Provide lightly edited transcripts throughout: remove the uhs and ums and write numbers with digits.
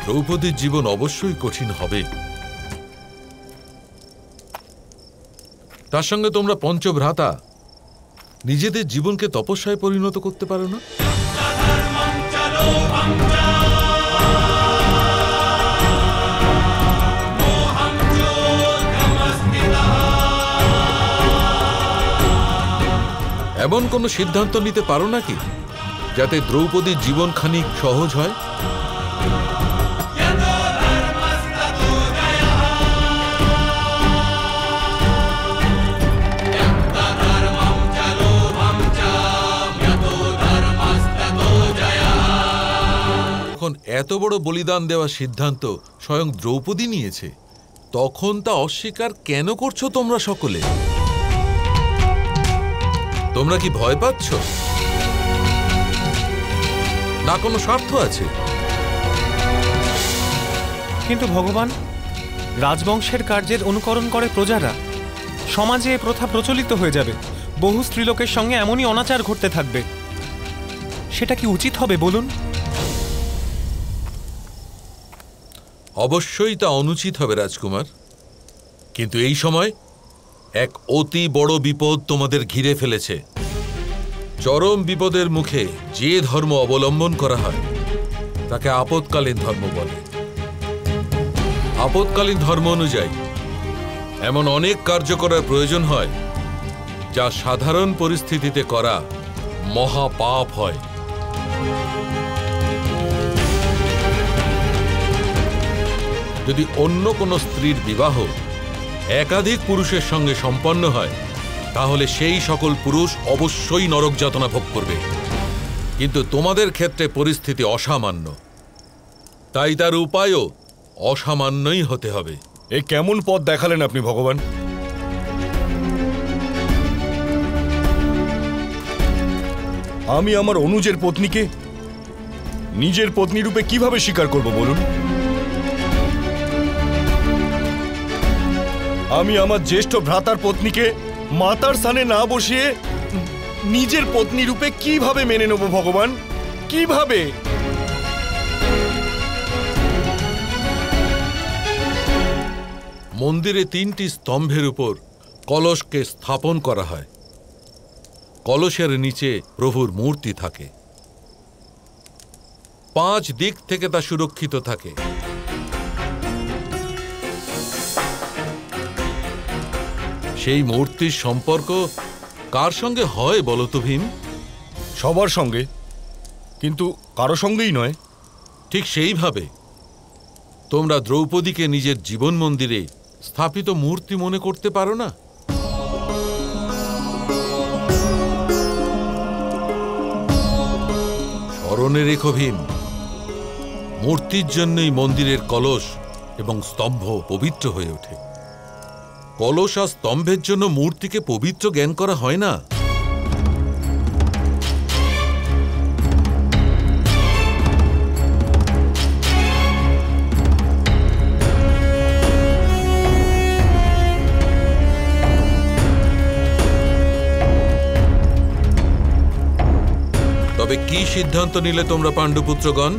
দ্রৌপদীর জীবন অবশ্যই কঠিন হবে। তার সঙ্গে তোমরা পঞ্চভ্রাতা নিজেদের জীবনকে তপস্যায় পরিণত করতে পারো না? এমন কোনো সিদ্ধান্ত নিতে পারো নাকি যাতে দ্রৌপদীর জীবন খানিক সহজ হয়? এত বড় বলিদান দেওয়ার সিদ্ধান্ত স্বয়ং দ্রৌপদী নিয়েছে, তখন তা অস্বীকার কেন করছো তোমরা সকলে? তোমরা কি ভয় পাচ্ছ, না কোনো স্বার্থ আছে? কিন্তু ভগবান, রাজবংশের কার্যের অনুকরণ করে প্রজারা, সমাজে এ প্রথা প্রচলিত হয়ে যাবে, বহু স্ত্রীলোকের সঙ্গে এমনই অনাচার ঘটতে থাকবে। সেটা কি উচিত হবে বলুন? অবশ্যই তা অনুচিত হবে রাজকুমার, কিন্তু এই সময় এক অতি বড় বিপদ তোমাদের ঘিরে ফেলেছে। চরম বিপদের মুখে যে ধর্ম অবলম্বন করা হয় তাকে আপৎকালীন ধর্ম বলে। আপৎকালীন ধর্ম অনুযায়ী এমন অনেক কার্য করার প্রয়োজন হয় যা সাধারণ পরিস্থিতিতে করা মহাপাপ হয়। যদি অন্য কোনো স্ত্রীর বিবাহ একাধিক পুরুষের সঙ্গে সম্পন্ন হয় তাহলে সেই সকল পুরুষ অবশ্যই নরক যাতনা ভোগ করবে, কিন্তু তোমাদের ক্ষেত্রে পরিস্থিতি অসামান্য, তাই তার উপায়ও অসামান্যই হতে হবে। এ কেমন পথ দেখালেন আপনি ভগবান? আমি আমার অনুজের পত্নীকে নিজের পত্নী রূপে কিভাবে স্বীকার করব বলুন? আমি আমার জ্যেষ্ঠ ভ্রাতার পত্নীকে মাতার স্থানে না বসিয়ে নিজের পত্নী রূপে কিভাবে মেনে নেব ভগবান? কিভাবে? মন্দিরে 3টি স্তম্ভের উপর কলসকে স্থাপন করা হয়। কলসের নিচে প্রভুর মূর্তি থাকে। 5 দিক থেকে তা সুরক্ষিত থাকে। সেই মূর্তির সম্পর্ক কার সঙ্গে হয় বলো তো ভীম? সবার সঙ্গে, কিন্তু কারো সঙ্গেই নয়। ঠিক সেইভাবে তোমরা দ্রৌপদীকে নিজের জীবন মন্দিরে স্থাপিত মূর্তি মনে করতে পারো না? স্মরণে রেখো ভীম, মূর্তির জন্যই মন্দিরের কলস এবং স্তম্ভ পবিত্র হয়ে ওঠে। কলস আর স্তম্ভের জন্য মূর্তিকে পবিত্র জ্ঞান করা হয় না। তবে কি সিদ্ধান্ত নিলে তোমরা পাণ্ডুপুত্রগণ?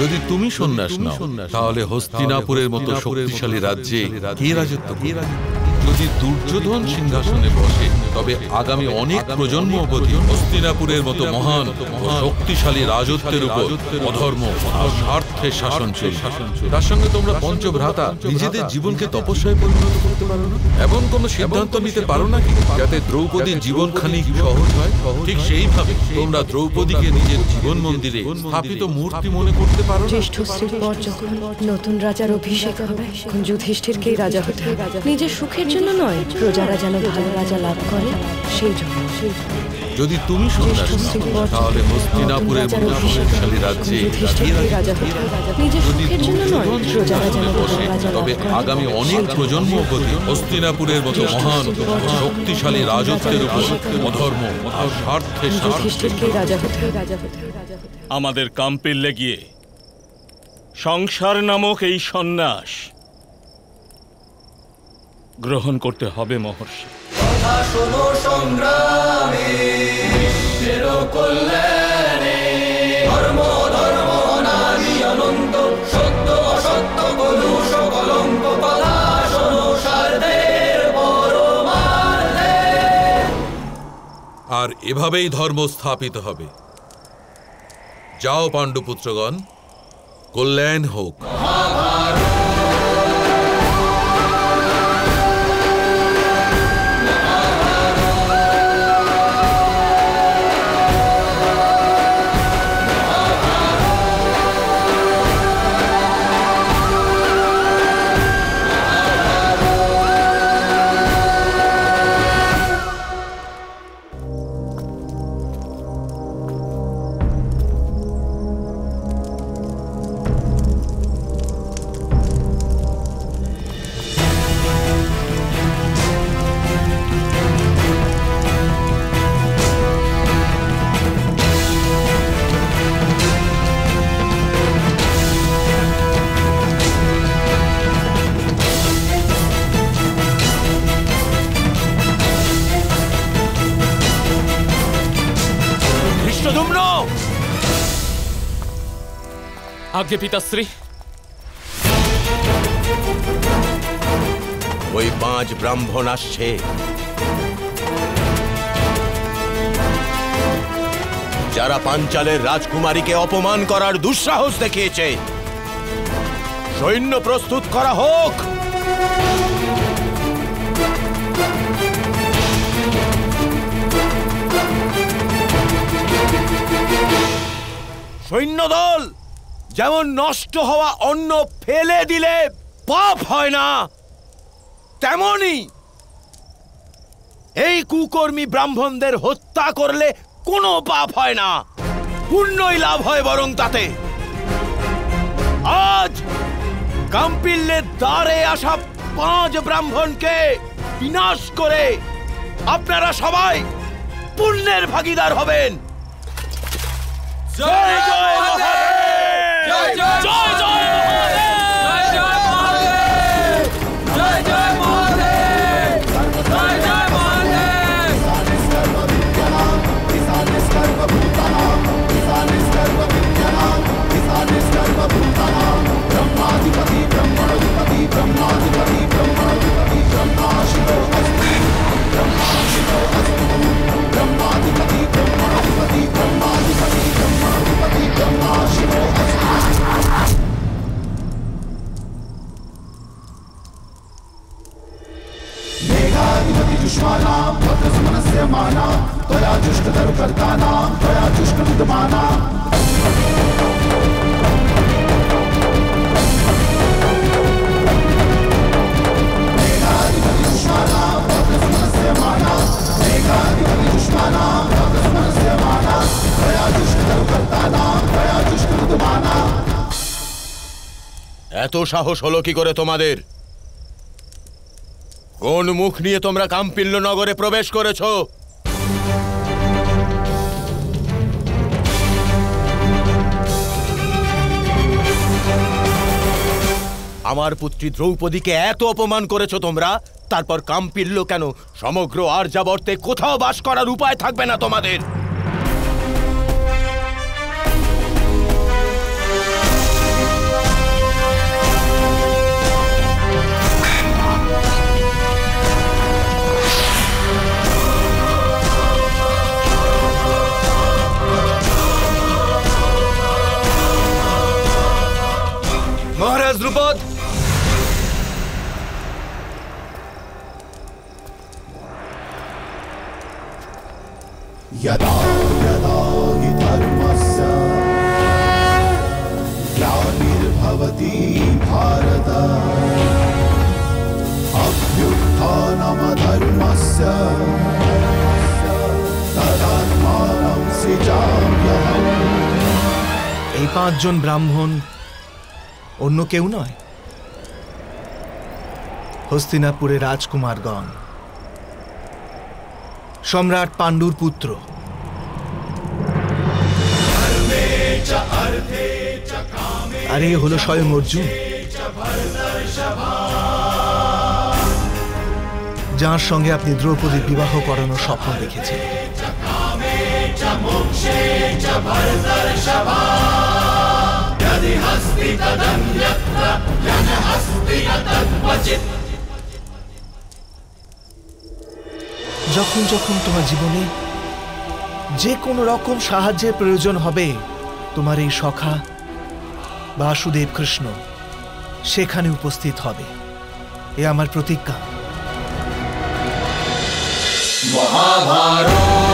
যদি তুমি সন্ন্যাস নাও তাহলে হস্তিনাপুরের মতো শক্তিশালী রাজ্যে কে রাজত্ব করবে? যদি দুর্যোধন সিংহাসনে বসে তবে আগামী অনেক প্রজন্ম অবধি হস্তিনাপুরের মতো মহান ও শক্তিশালী রাজত্বের উপর অধর্ম আর স্বার্থের শাসন চলবে। তার সঙ্গে তোমরা পঞ্চভ্রাতা নিজেদের জীবনকে তপস্যায় পরিণত করতে পারো না? এমন কোনো সিদ্ধান্ত নিতে পারো নাকি যাতে দ্রৌপদীর জীবন খানিক সহজ হয়? ঠিক সেইভাবে তোমরা দ্রৌপদীকে নিজের জীবন মন্দিরে স্থাপিত মূর্তি মনে করতে পারো না? জ্যেষ্ঠ স্ত্রীর পর যখন নতুন রাজার অভিষেক হবে, যুধিষ্ঠিরকেই রাজা হতে হবে। নিজের সুখের জন্য নয়, প্রজারা যেন ভালো রাজা লাভ করে সেই জন্য। যদি তুমি সন্ন্যাস নাও তাহলে হস্তিনাপুরের মতো শক্তিশালী রাজ্যে রাজা হতে হবে। নিজের সুখের জন্য নয়, প্রজারা যেন ভালো রাজা লাভ তবে করে। আগামী অনেক প্রজন্ম অবধি হস্তিনাপুরের মতো মহান শক্তিশালী রাজত্বের উপর অধর্ম আর স্বার্থের শাসন যুধিষ্ঠিরকেই রাজা হতে হবে। আমাদের কাম্পিল্যে গিয়ে সংসার নামক এই সন্ন্যাস গ্রহণ করতে হবে মহর্ষি। আর এভাবেই ধর্ম স্থাপিত হবে। যাও পাণ্ডুপুত্রগণ, কল্যাণ হোক। আজ্ঞে পিতাশ্রী। ওই 5 ব্রাহ্মণ আসছে। যারা পাঞ্চালের রাজকুমারীকে অপমান করার দুঃসাহস দেখিয়েছে। সৈন্য প্রস্তুত করা হোক। সৈন্যদল যেমন নষ্ট হওয়া অন্ন ফেলে দিলে পাপ হয় না, তেমনি এই কুকর্মী ব্রাহ্মণদের হত্যা করলে কোনো পাপ হয় না, পুণ্যই লাভ হয় বরং তাতে। আজ কাম্পিল্যের দ্বারে আসা 5 ব্রাহ্মণকে বিনাশ করে আপনারা সবাই পুণ্যের ভাগীদার হবেন। জয় জয় মহাদেব! জয় জয় জয় জয় জয় জয় মহাদেব! জয় জয় মহাদেব! ব্রহ্মাধিপতি ব্রহ্মণধিপতি ব্রহ্মাধিপতি ব্রহ্মণধিপতি ব্রহ্মা শিবো অস্তি ব্রহ্মা শিবো অস্তি ব্রহ্মাধিপতি ব্রহ্মণধিপতি ব্রহ্মাধিপতি ব্রহ্মণধিপতি ব্রহ্মা শিবো অস্তি। मेघाधिपति जुष्मानां भद्रसुमनस्य माना त्वया जुष्टतरुकर्तानां त्वया जुष्टविद्यमाना। मेघाधिपति जुष्मानां भद्रसुमनस्य माना मेघाधिपति जुष्मानां भद्रसुमनस्य माना त्वया जुष्टतरुकर्तानां त्वया जुष्टविद्यमाना। এত সাহস হলো কি করে তোমাদের? কোন মুখ নিয়ে তোমরা কাম্পিল্য নগরে প্রবেশ করেছো? আমার পুত্রী দ্রৌপদীকে এত অপমান করেছো তোমরা, তারপর কাম্পিল্য কেন? সমগ্র আর্যাবর্তে কোথাও বাস করার উপায় থাকবে না তোমাদের। মহারাজ দ্রুপদ, यदा यदा हि धर्मस्य ग्लानिर्भवति भारत अभ्युत्थानमधर्मस्य तदात्मानं सृजाम्यहम्। এই 5 জন ব্রাহ্মণ অন্য কেউ নয়, হস্তিনাপুরের রাজকুমারগণ, সম্রাট পাণ্ডুর পুত্র। আর এ হলো স্বয়ং অর্জুন, যার সঙ্গে আপনি দ্রৌপদীর বিবাহ করানোর স্বপ্ন দেখেছেন। যখন যখন তোমার জীবনে যে কোনো রকম সাহায্যের প্রয়োজন হবে, তোমার এই সখা বাসুদেব কৃষ্ণ সেখানে উপস্থিত হবে। এ আমার প্রতিজ্ঞা। মহাভারত।